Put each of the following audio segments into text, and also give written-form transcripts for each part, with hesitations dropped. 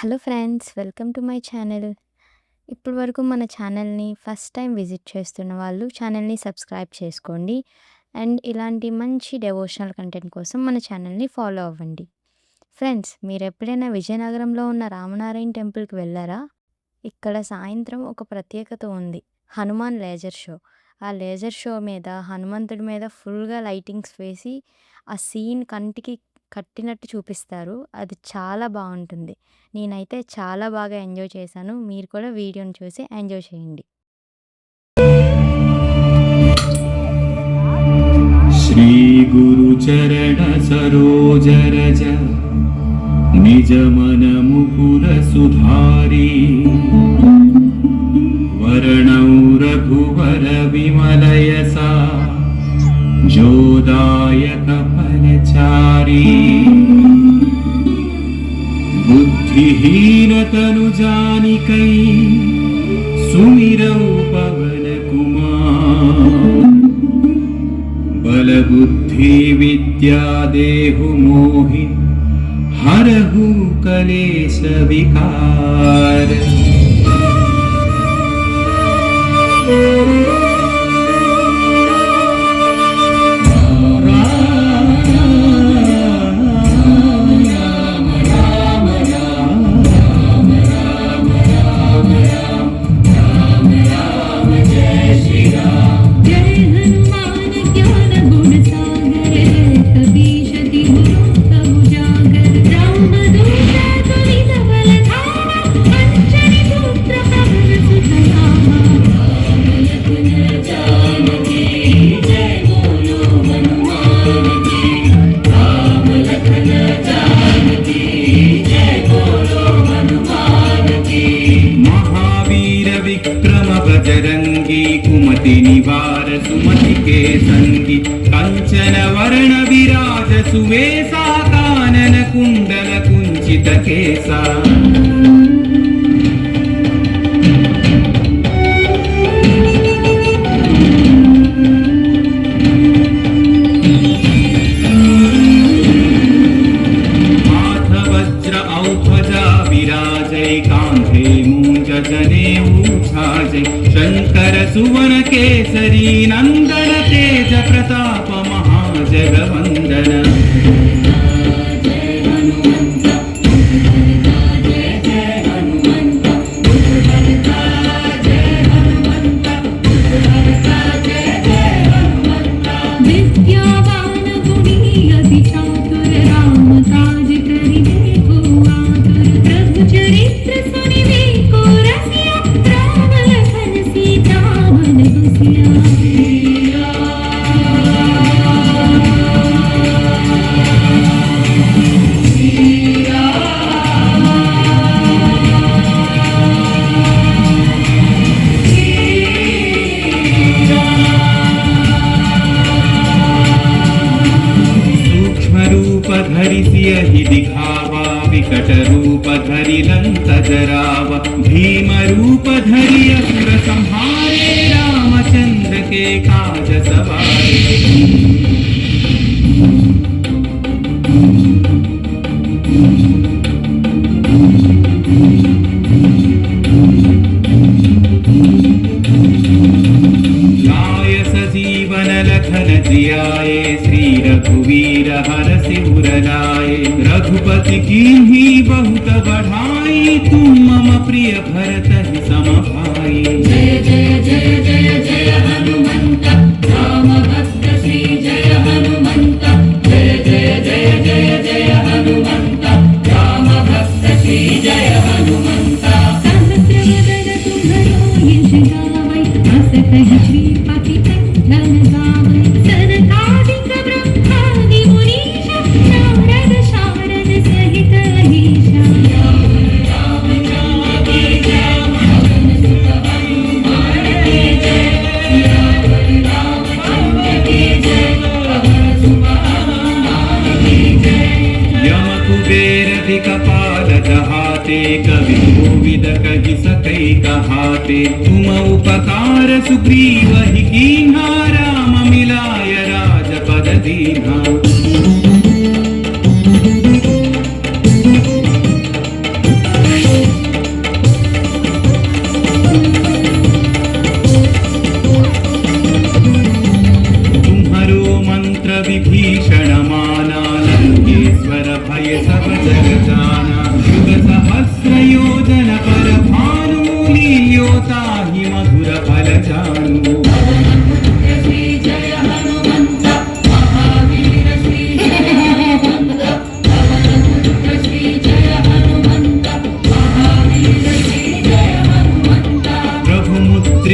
Hello friends, welcome to my channel. ఇప్పటి వరకు మన ఛానల్ని ఫస్ట్ టైం విజిట్ చేస్తున్న వాళ్ళు ఛానల్ని సబ్స్క్రైబ్ చేసుకోండి. అండ్ ఇలాంటి మంచి డెవోషనల్ కంటెంట్ కోసం మన ఛానల్ని ఫాలో అవ్వండి. ఫ్రెండ్స్, మీరు ఎప్పుడైనా విజయనగరంలో ఉన్న రామనారాయణ టెంపుల్కి వెళ్ళారా? ఇక్కడ సాయంత్రం ఒక ప్రత్యేకత ఉంది. Hanuman laser show. ఆ లేజర్ షో మీద హనుమంతుడి మీద ఫుల్గా లైటింగ్స్ వేసి ఆ సీన్ కంటికి కట్టినట్టు చూపిస్తారు. అది చాలా బాగుంటుంది. నేనైతే చాలా బాగా ఎంజాయ్ చేశాను. మీరు కూడా వీడియోని చూసి ఎంజాయ్ చేయండి. శ్రీ గురు చరణ సరోజ రజ నిజ మన ముకుర సుధారి వరణౌ రఘువర విమలయసా జోదాయక ఫలచారి बुद्धिहीनतनु जानिकै सुमिरौ पवन कुमार बल बुद्धि विद्या देहु मोहि हरहु कलेश विकार। बजरंगी कुमति निवार सुमति के संगी कंचन वर्ण विराज सुवेशा कानन कुंडल कुंचित केसा हाथ वज्र औध्वजा विराजै कांधे मूंज जनेऊ शंकर सुवन केसरी नंदन तेज प्रताप महाजगवंदन धरि दिखावा विकट रूप धरि लंक जरावा भीम रूप धरि असुर संहारे रामचंद्र के काज सवारे। सजीवन लखन जियाए श्री रघुवीर हरषि उर लाए रघुपति कीन्ही बहुत बढ़ाई तुम मम प्रिय भरत ही सम भाई। जय जय जय जय जय हनुमंत राम भक्त श्री जय हनुमंत जय जय जय जय जय हनुमंत राम भक्त श्री जय हनुमंत। सहस्रवदन तुम्हरो यश गावै अस कहि श्रीपति कपाल जहाते कवि कोविद कहि सकै कहाते तुम उपकार सुग्रीव ही कीन्हा राम मिलाय राजपद दीन्हा।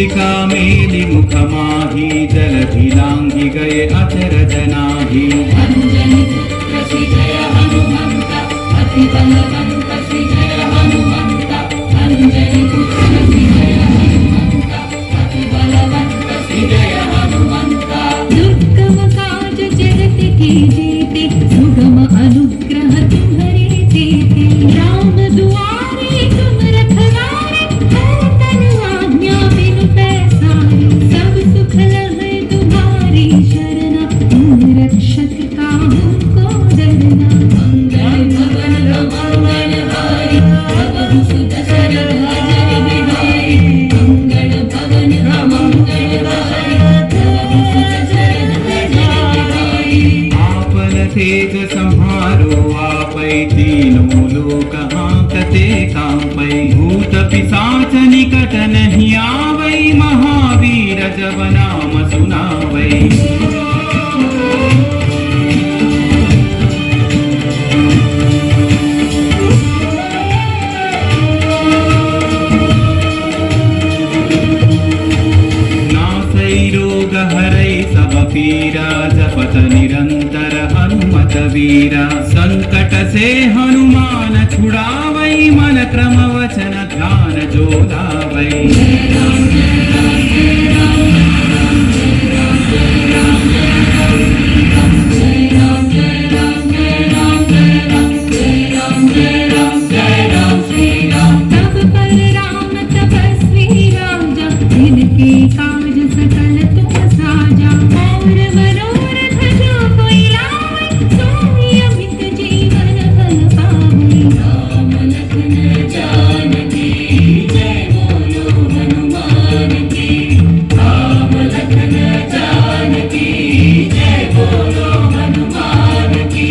चंद्रिका मेलि मुख माही जलधि लांघि गए अचरज नाही। अंजनी पुत्र श्री जय हनुमंत अति बलवंत श्री जय हनुमंत अंजनी पुत्र श्री जय हनुमंत अति बलवंत श्री जय हनुमंत दुर्गम काज जगत की जीते सुगम अनुग्रह तुम्हारे देते राम दुआरे तुम रखवारे तन आज्ञा बिनु पैसारे सब सुख लहे तुम्हारी शरणा तुम रक्षक काहू को डरना मंगल भवन मंगल हारी भवन सुत सरल अजय बिहारी मंगल भवन मंगल हारी भवन सुत सरल अजय बिहारी आपन तेज संहारो आपै तीनों लोक हांकते कांपै भूत पिशाच निकट नहीं आवै महावीर जब नाम सुनावै। नासै रोग हरै सब पीरा जपत निरंतर हनुमत वीरा संकट से हनुमान छुड़ावै मन क्रम वचन ध्यान जो लावै। तब पर राम तपस्वी राजा जिनके काज सकल तुम साजा और मनोरथ जो कोई लावे सोई अमित जीवन फल पावे राम लखन जानकी जय बोलो हनुमान की राम लखन जानकी जय बोलो हनुमान की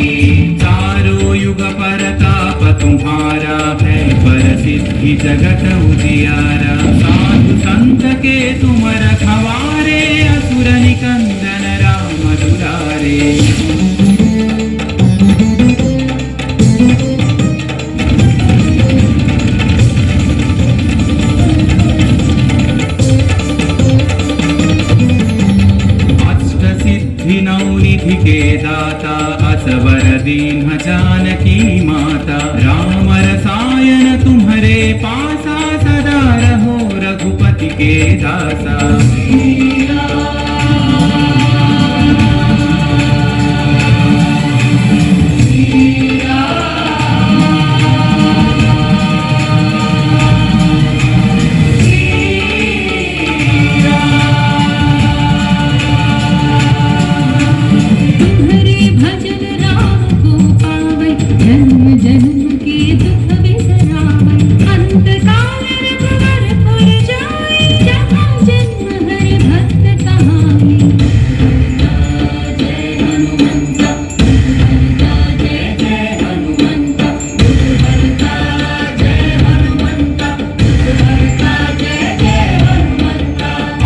चारों युग परताप तुम्हारा है प्रसिद्धि जगत उजियारा साधु संत के तुम रखवारे असुर निकंदन राम दुलारे। अष्ट सिद्धि नौ निधि के दाता असवर दीन जानकी माता राम रसायन तुम्हारे पासा सदा रहो रघुपति के दासा। तुम्हारे भजन राम को पावै जन्म जन्म के दुख बिसरावै अंत काल रघुवर पुर जाई जहाँ जन्म हरि भक्त कहाई। जय हनुमंत जय जय हनुमंत हरता जय हनुमंत हरता जय जय हनुमंत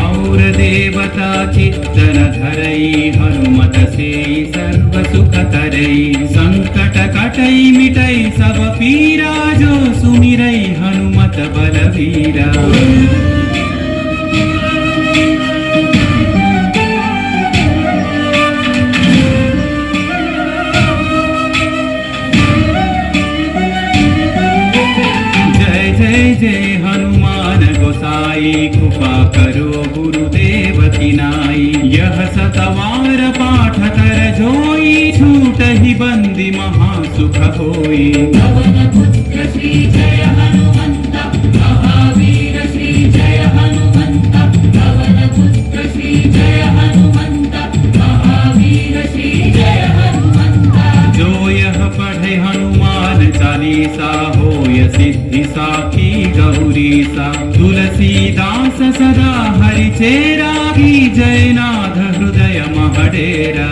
और देवता चित्तन धरई हनुमत से सर्व सुख करई संकट कटई मिटई सब पीरा जो सुमिरई हनुमत बलवीरा। जय जय जय हनुमान गोसाई कृपा करो गुरुदेव की नाई यह सतवार पाठ कर जोई छूट ही बंदी महासुख होई। पवन पुत्र श्री जय हनुमंत महावीर श्री जय हनुमंत पवन पुत्र श्री जय हनुमंत महावीर श्री जय हनुमंत जो यह पढ़े हनुमान चालीसा होय सिद्धि साखी गौरी सा तुलसीदास सदा हरि चेरा की जय नाथ हृदय महडेरा।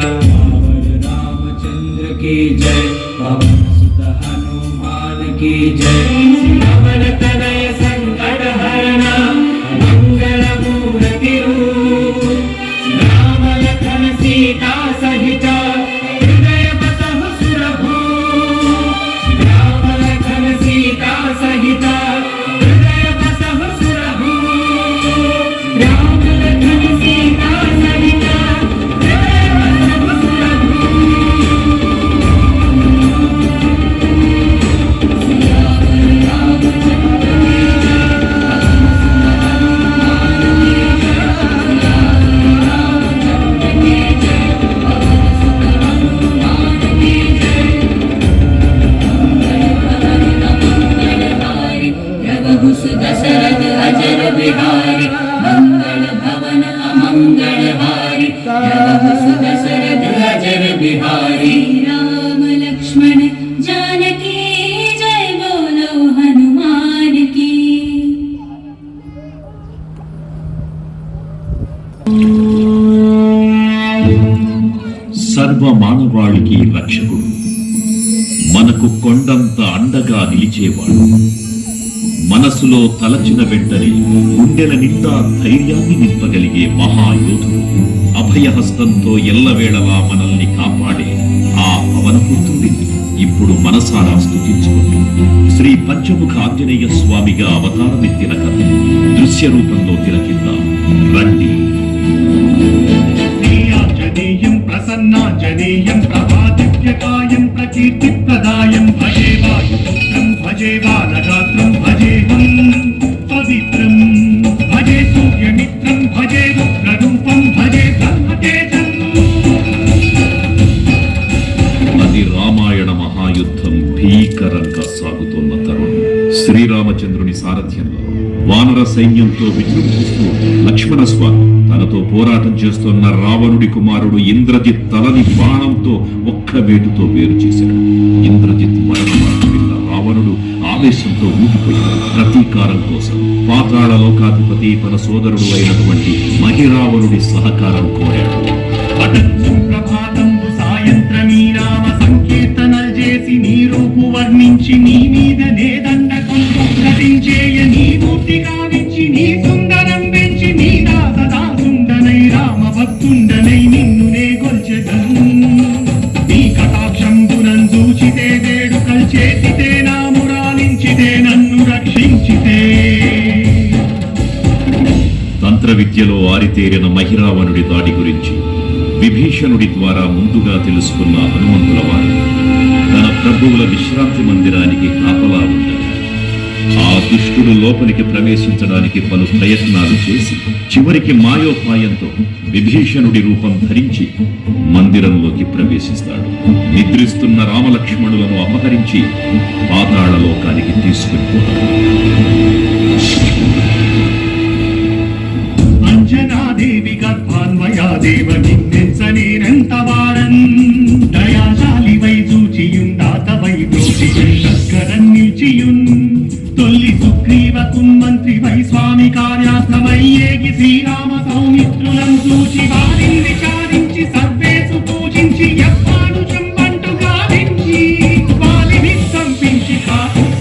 रामचंद्र की जय पवन सुत हनुमान की जय पवन तनय संकट हरना मंगल मूर्ति रूप राम लखन सीता सहिता हृदय बसहु सुरभूप राम लखन सीता सहिता हृदय बसहु सुरभूप। दशरथ अजर बिहारी मंगल भवन अमंगल हारी दशरथ अजर बिहारी राम लक्ष्मण जानकी जय बोलो हनुमान की। సర్వ మానవాళికి రక్షకుడు, మనకు కొండంత అండగా నిలిచేవాడు, మనసులో తలచిన వెంటనే గుండెల నిండా ధైర్యాన్ని నింపగలిగే మహాయోధుడు, అభయహస్తంతో ఎల్లవేళలా మనల్ని కాపాడే ఆ పవనపుత్రుడిని ఇప్పుడు మనసారా స్తుతించుకుంటూ శ్రీ పంచముఖ ఆంజనేయ స్వామిగా అవతారమెత్తిన కథ దృశ్య రూపంలో తిలకిద్దాం రండి. ఆంజనేయం ప్రసన్నాంజనేయం ప్రభాదివ్యకాయం ప్రకీర్తిప్రదాయం భజే వాయుపుత్రం భజే బాలగాత్రం భజేహం పవిత్రం భజే సూర్యమిత్రం భజే రుద్రరూపం భజే బ్రహ్మతేజం. అది రామాయణ మహాయుద్ధం భీకరంగా సాగుతున్న తరుణం. శ్రీరామచంద్రుని సారథ్యంలో వానర సైన్యంతో విజృంభిస్తూ లక్ష్మణ స్వామి తనతో పోరాటం చేస్తున్న రావణుడి కుమారుడు ఇంద్రజిత్ తలని బాణంతో ఒక్క వేటుతో వేరు చేశాడు. ఇంద్రజిత్ మరణవార్త విన్న రావణుడు ఆవేశంతో ఊగిపోయాడు. ప్రతీకారం కోసం పాతాళ లోకాధిపతి తన సోదరుడు అయినటువంటి మహిరావణుడి సహకారం కోరాడు. సుప్రభాతంబు సాయంత్రమీ రామ సంకీర్తనలు చేసి నీ రూపు వర్ణించి నీ మీద నేదండకంతో ప్రతించేయ నీ మూర్తి కావించి నీ సుందరం పెంచి నీ దాసదాసుండనై రామ భక్తుండనై నిన్ను నే గొల్చెదను. నీ కటాక్షంబునం చూచితే వేడుకలు చేసితే నా మురాలించితే నన్ను రక్షించితే. తంత్ర విద్యలో ఆరితేరిన మహిరావణుడి దాడి గురించి విభీషణుడి ద్వారా ముందుగా తెలుసుకున్న హనుమంతుల వారు తన ప్రభువుల విశ్రాంతి మందిరానికి కాపలా ఉండగా ఆ దుష్టుడు లోపలికి ప్రవేశించడానికి పలు ప్రయత్నాలు చేసి చివరికి మాయోపాయంతో విభీషణుడి రూపం ధరించి మందిరంలోకి ప్రవేశిస్తాడు. నిద్రిస్తున్న రామలక్ష్మణులను అపహరించి పాతాళ లోకానికి తీసుకుపోతాడు. అంజనాదేవి గర్భాన్వయా దేవ నిన్నెంత వారన్ దయాశాలి వై చూచియుందాత వై దోషికరం నిలిచియున్ తొల్లి సుగ్రీవ కున్మంత్రి వై స్వామి కార్యార్థమై ఏగి శ్రీరామ సౌమిత్రులం చూచి వారిని విచారించి సర్వేసు పూజించి ఎప్పాడు చెంబంటు గావించి వాలిని సంపించి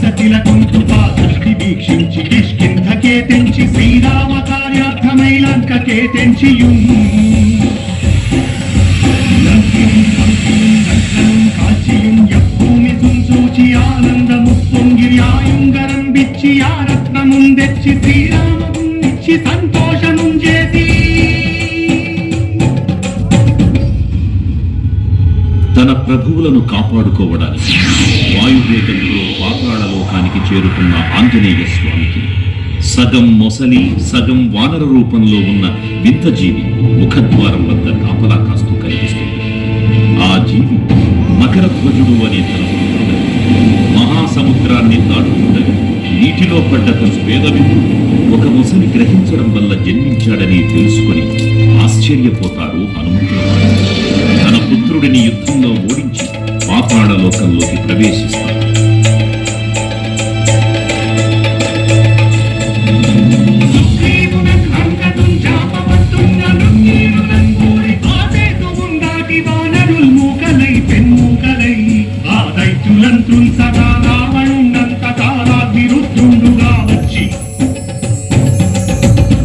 సతిల కుంతుపా దృష్టి వీక్షించి కిష్కింధకే తెంచి శ్రీరామ కార్యార్థమై లంకకే తెంచియున్ కాల్చియుం యభూమి చూచి ఆనందము పొంగి ఆయుంగరం బిచ్చి ఆ రత్నముం తెచ్చి శ్రీరామమునిచ్చి సంతోషముం చేసి తన ప్రభువులను కాపాడుకోవడానికి వాయువేగంతో పాతాళ లోకానికి చేరుకున్న ఆంజనేయ స్వామికి సగం మొసలి సగం వానర రూపంలో ఉన్న వింత జీవి ముఖద్వారం వద్ద కాపలా కాస్తూ కనిపిస్తుంది. ఆ జీవి మకరధ్వజుడు అనే తన పుత్రుడు మహాసముద్రాన్ని దాటుతుండగా నీటిలో పడ్డ స్వేదవిందు ఒక మొసలి గ్రహించడం వల్ల జన్మించాడని తెలుసుకుని ఆశ్చర్యపోతారు హనుమంతుల వారు. తన పుత్రుడిని యుద్ధంలో ఓడించి పాతాళ లోకంలోకి ప్రవేశిస్తారు. సదా రావణుండంత కాలాభిరుద్ధుండుగా వచ్చి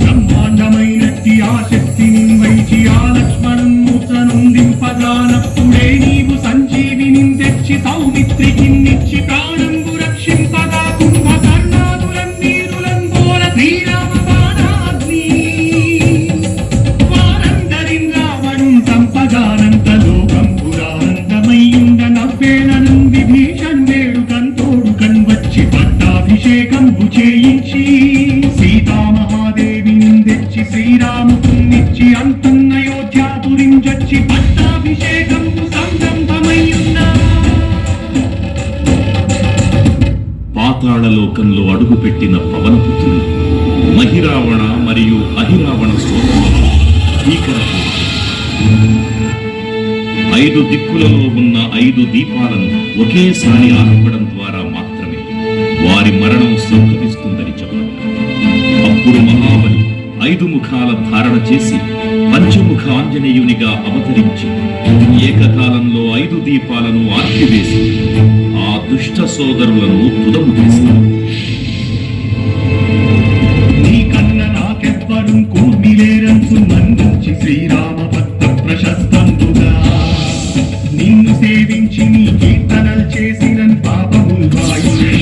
బ్రహ్మాండమైనట్టి ఆ శక్తిని వైచి ఆ లక్ష్మణుందింపదానప్పుడే నీవు సంజీవిని తెచ్చి సౌమిత్రికిన్నిచ్చి ప్రాణంబు రక్షింపగా కుంభకర్ణాదులం నీరులం ఘోర శ్రీరామ బాణాగ్ని వారందరిన్ రావణుం సంపగానంత లోకంబురానందమయ్యుండ నవ్వేనను విభీషణ్ వేడుకంతోడు కన్వచ్చి పట్టాభిషేకంబు చేయించి సీతామహాదేవిని తెచ్చి శ్రీరాముకున్నిచ్చి అంతున్నయోధ్యాపురించొచ్చి పట్టాభిషేకంబు సంరంభమయ్యున్నా. పాతాళలోకంలో అడుగుపెట్టిన పవనపుత్రులు మహిరావణ మరియు అహిరావణ సోదరులు భీకర పోరు. 5 దిక్కులలో ఉన్న 5 దీపాలను ఒకేసారి ఆర్పడం ద్వారా మాత్రమే వారి మరణం సంభవిస్తుందని చెప్పారు. అప్పుడు మహాబలి 5 ముఖాల ధారణ చేసి పంచముఖ ఆంజనేయునిగా అవతరించి ఏకకాలంలో 5 దీపాలను ఆర్పివేసి ఆ దుష్ట సోదరులను తుదము చేశారు. నీకన్న నాకెవ్వరు కూర్మిలేరంచు మంచి శ్రీరామ భక్త ప్రశస్తంబుగా నిన్ను సేవించి నీ కీర్తనలు చేసిన పాపముల్ వాయులే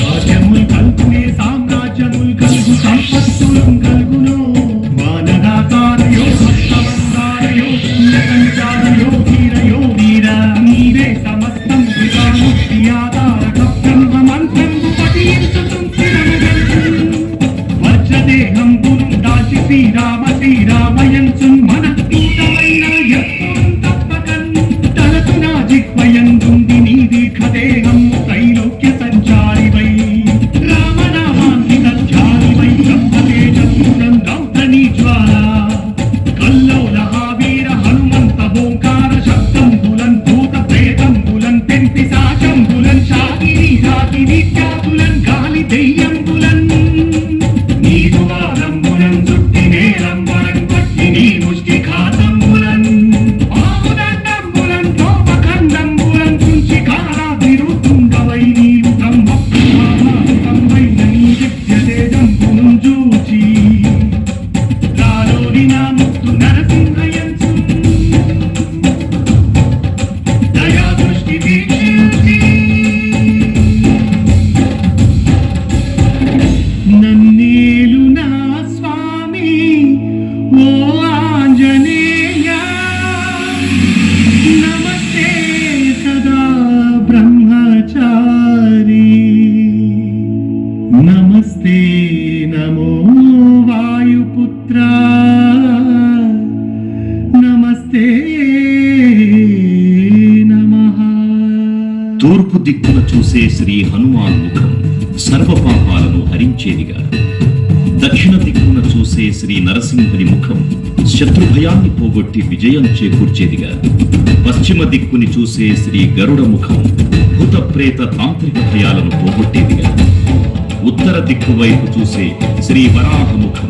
రాజ్యముల్ కల్గునే సామ్రాజ్యముల్ కల్గు సంపత్తులు కల్గునో వానరాకారయో భక్తవందారయో సంచారయో వీరయో వీర నీవే సమస్తం విధాముక్తి ఆధారక బ్రహ్మ మంత్రము పఠించుతుం వజ్రదేహం పురం దాచి శ్రీరామయంచు మన కూటమైన ఎప్పుడు తప్పకన్ తలతున జిహ్వయందుంది నీ దీర్ఘదేహం త్రైలోక్య సంచారివై రామనామాంకిత ధ్యానివై బ్రహ్మతేజస్సురం రౌద్రనీ జ్వాల కల్లోల వీర హనుమంత ఓంకార శబ్దంబులన్ భూత ప్రేతంబులన్ తెంపి సాచంబులన్ శాకిని రాకిని త్యాగులన్ గాలి దెయ్యంబులన్ నీకు వాదంబులన్ చుట్టి నేలంబులన్ పట్టి నీ ముష్టి ఖాతంబులన్ ఆముదండంబులన్ కోపఖండంబులన్ తుంచి కారాభిరుతుండవై నీవు బ్రహ్మ ప్రమాణంబైన నీ దివ్య తేజంబును చూచి రాలోని నా ముక్తు నరసింహయంచు దయా దృష్టి వీక్షించి నన్నేలు నా స్వామి ఓ ఆంజనేయ నమస్తే సదా బ్రహ్మచారి నమస్తే నమో వాయుపుత్ర నమస్తే నమః. తూర్పు దిక్కున చూసే శ్రీ హనుమాన్ ముఖం సర్వపాపాలను హరించేదిగా, దక్షిణ దిక్కున చూసే శ్రీ నరసింహుని ముఖం శత్రుభయాన్ని పోగొట్టి విజయం చేకూర్చేదిగా, పశ్చిమ దిక్కుని చూసే శ్రీ గరుడ ముఖం భూత ప్రేత తాంత్రిక భయాలను పోగొట్టేదిగా, ఉత్తర దిక్కు వైపు చూసే శ్రీ వరాహ ముఖం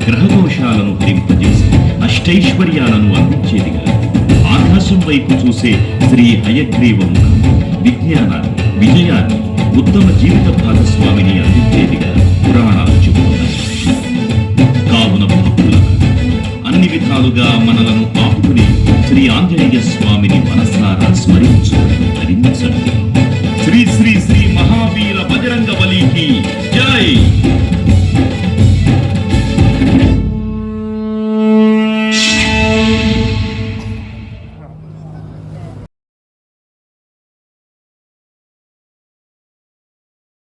గ్రహదోషాలను హరింపజేసి అష్టైశ్వర్యాలను అందించేదిగా, ఆకాశం వైపు చూసే శ్రీ హయగ్రీవ ముఖం విజ్ఞానాన్ని, విజయాన్ని, ఉత్తమ జీవిత భాగస్వామిని అందించేదిగా పురాణాలు చెబుతున్నాయి. కావున భక్తుల అన్ని విధాలుగా మనలను ఆపుకుని శ్రీ ఆంజనేయ స్వామిని మనసారా స్మరించు, ధరించండి.